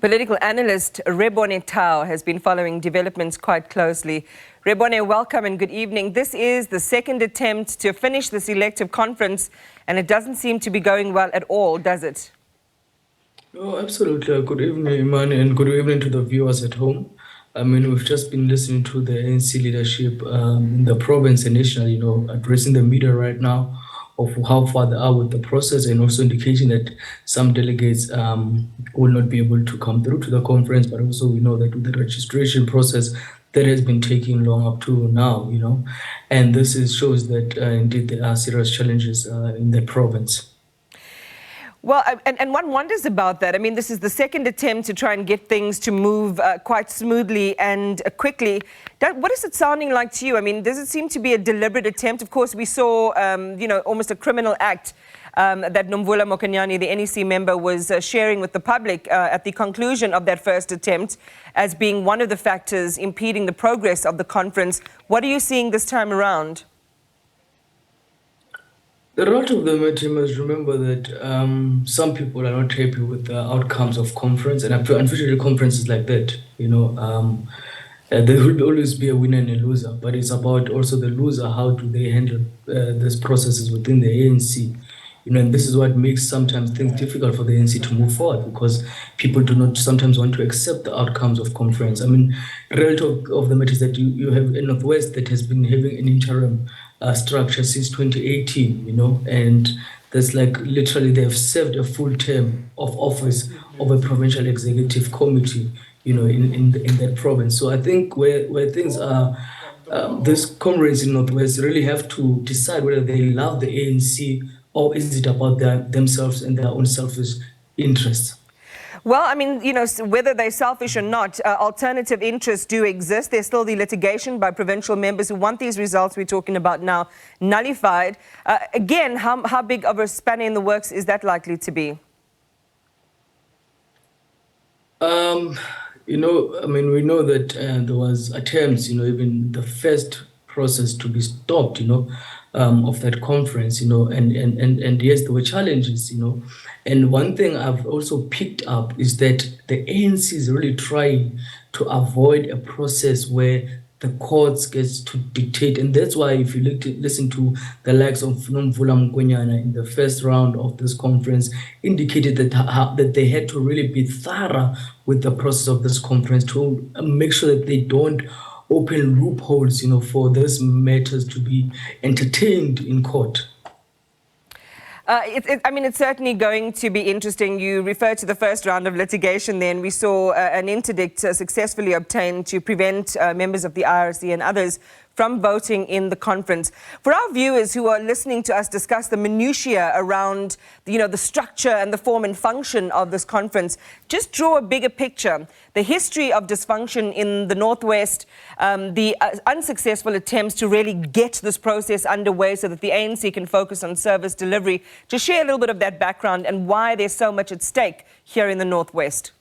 Political analyst Rebone Tau has been following developments quite closely. Rebone, welcome and good evening. This is the second attempt to finish this elective conference, and it doesn't seem to be going well at all, does it? Oh, absolutely. Good evening, Imani, and good evening to the viewers at home. I mean, we've just been listening to the ANC leadership in the province and nationally, addressing the media right now of how far they are with the process, and also indicating that some delegates will not be able to come through to the conference, but also we know that with the registration process that has been taking long up to now, and this shows that indeed there are serious challenges in the province. Well, and one wonders about that. I mean, this is the second attempt to try and get things to move quite smoothly and quickly. What is it sounding like to you? I mean, does it seem to be a deliberate attempt? Of course, we saw, almost a criminal act that Nomvula Mokonyane, the NEC member, was sharing with the public at the conclusion of that first attempt as being one of the factors impeding the progress of the conference. What are you seeing this time around? The lot of them, you must remember that some people are not happy with the outcomes of conference, and unfortunately, conferences like that, there will always be a winner and a loser. But it's about also the loser. How do they handle these processes within the ANC? And this is what makes sometimes things difficult for the ANC to move forward, because people do not sometimes want to accept the outcomes of conference. I mean, relative of the matter is that you have a North West that has been having an interim structure since 2018, and that's like literally they have served a full term of office of a provincial executive committee, in that province. So I think where things are, these comrades in North West really have to decide whether they love the ANC or is it about themselves and their own selfish interests. Well, I mean, whether they're selfish or not, alternative interests do exist. There's still the litigation by provincial members who want these results we're talking about now nullified. Again, how big of a spanner in the works is that likely to be? We know that there was attempts, even the first process to be stopped, of that conference, and yes, there were challenges, And one thing I've also picked up is that the ANC is really trying to avoid a process where the courts gets to dictate. And that's why if you listen to the likes of Nomvula Mokonyane in the first round of this conference, indicated that they had to really be thorough with the process of this conference to make sure that they don't open loopholes, for these matters to be entertained in court. It's certainly going to be interesting. You referred to the first round of litigation then. We saw an interdict successfully obtained to prevent members of the IRC and others from voting in the conference. For our viewers who are listening to us discuss the minutiae around, the structure and the form and function of this conference, just draw a bigger picture. The history of dysfunction in the Northwest, the unsuccessful attempts to really get this process underway so that the ANC can focus on service delivery. Just share a little bit of that background and why there's so much at stake here in the Northwest.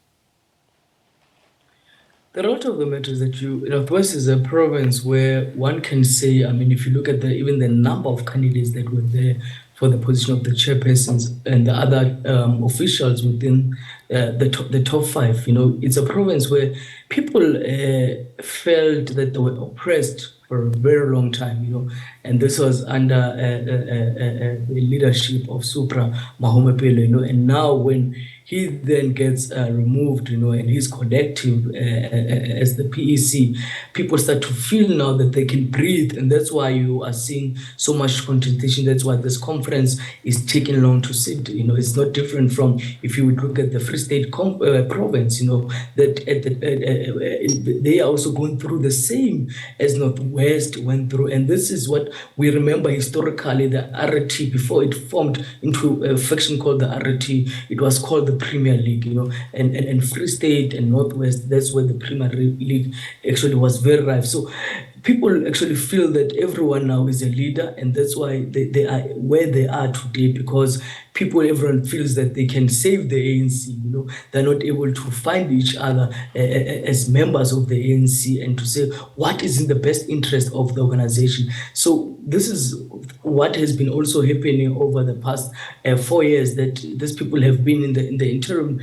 The lot of the matter is that Northwest is a province where one can say, if you look at even the number of candidates that were there for the position of the chairpersons and the other officials within the top five, it's a province where people felt that they were oppressed for a very long time, and this was under the leadership of Supra Mahomepelo, and now when he then gets removed, and he's collective as the PEC. People start to feel now that they can breathe, and that's why you are seeing so much contestation. That's why this conference is taking long to sit. It's not different from if you would look at the Free State province. That they are also going through the same as Northwest went through, and this is what we remember historically. The RT, before it formed into a faction called the RT, it was called the Premier League, and Free State and Northwest, that's where the Premier League actually was very rife. So people actually feel that everyone now is a leader, and that's why they are where they are today, because everyone feels that they can save the ANC. They're not able to find each other as members of the ANC and to say what is in the best interest of the organization. So this is what has been also happening over the past 4 years, that these people have been in the interim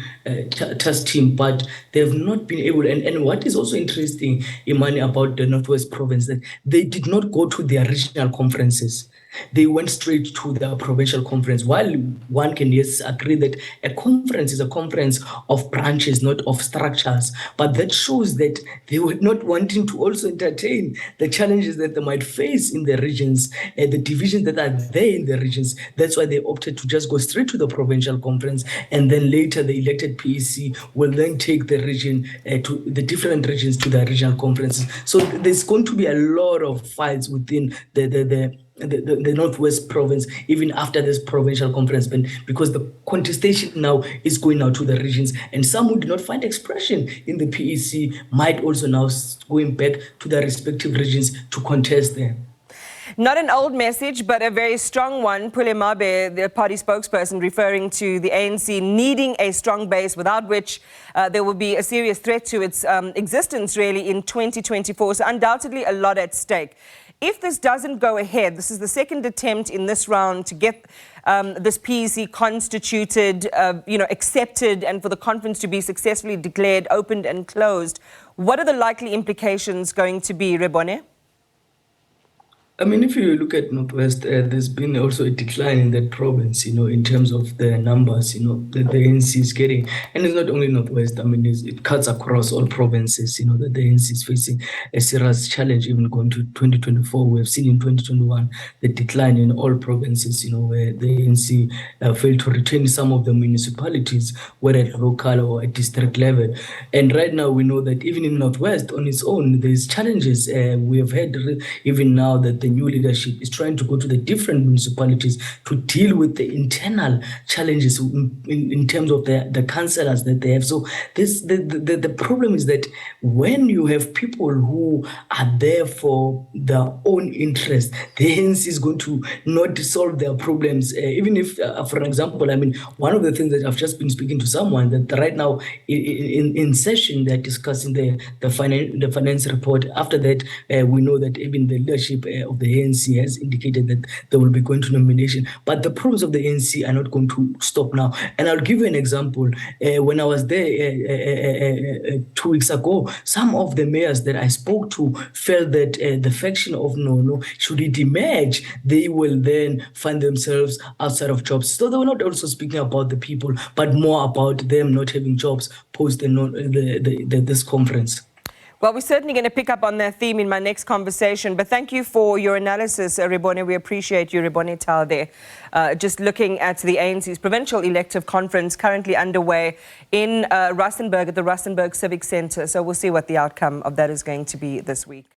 task team, but they have not been able. And what is also interesting, Imani, about the Northwest Province, that they did not go to their regional conferences. They went straight to the provincial conference. While one can, yes, agree that a conference is a conference of branches, not of structures, but that shows that they were not wanting to also entertain the challenges that they might face in the regions, the divisions that are there in the regions. That's why they opted to just go straight to the provincial conference, and then later the elected PEC will then take the region to the different regions to the regional conferences. So there's going to be a lot of fights within the Northwest Province, even after this provincial conference, because the contestation now is going out to the regions, and some who did not find expression in the PEC might also now going back to their respective regions to contest there. Not an old message, but a very strong one. Pulemabe, the party spokesperson, referring to the ANC needing a strong base, without which there will be a serious threat to its existence, really, in 2024. So undoubtedly a lot at stake. If this doesn't go ahead, this is the second attempt in this round to get this PEC constituted, accepted, and for the conference to be successfully declared, opened and closed. What are the likely implications going to be, Rebone? I mean, if you look at Northwest, there's been also a decline in that province, in terms of the numbers, that the ANC is getting. And it's not only Northwest, I mean, it cuts across all provinces, that the ANC is facing a serious challenge even going to 2024. We have seen in 2021 the decline in all provinces, where the ANC failed to retain some of the municipalities, whether at local or at district level. And right now we know that even in Northwest on its own, there's challenges. We have had even now that the new leadership is trying to go to the different municipalities to deal with the internal challenges in terms of the councillors that they have. So the problem is that when you have people who are there for their own interest, the ANC is going to not solve their problems. Even if, for example, I mean, one of the things that I've just been speaking to someone that right now in session they're discussing the finance report. After that, we know that even the leadership of the ANC has indicated that they will be going to nomination. But the problems of the ANC are not going to stop now. And I'll give you an example. When I was there 2 weeks ago, some of the mayors that I spoke to felt that the faction of No, should it emerge, they will then find themselves outside of jobs. So they were not also speaking about the people, but more about them not having jobs post this conference. Well, we're certainly going to pick up on that theme in my next conversation. But thank you for your analysis, Rebone. We appreciate you, Rebone Tau, there. Just looking at the ANC's Provincial Elective Conference currently underway in Rustenburg at the Rustenburg Civic Centre. So we'll see what the outcome of that is going to be this week.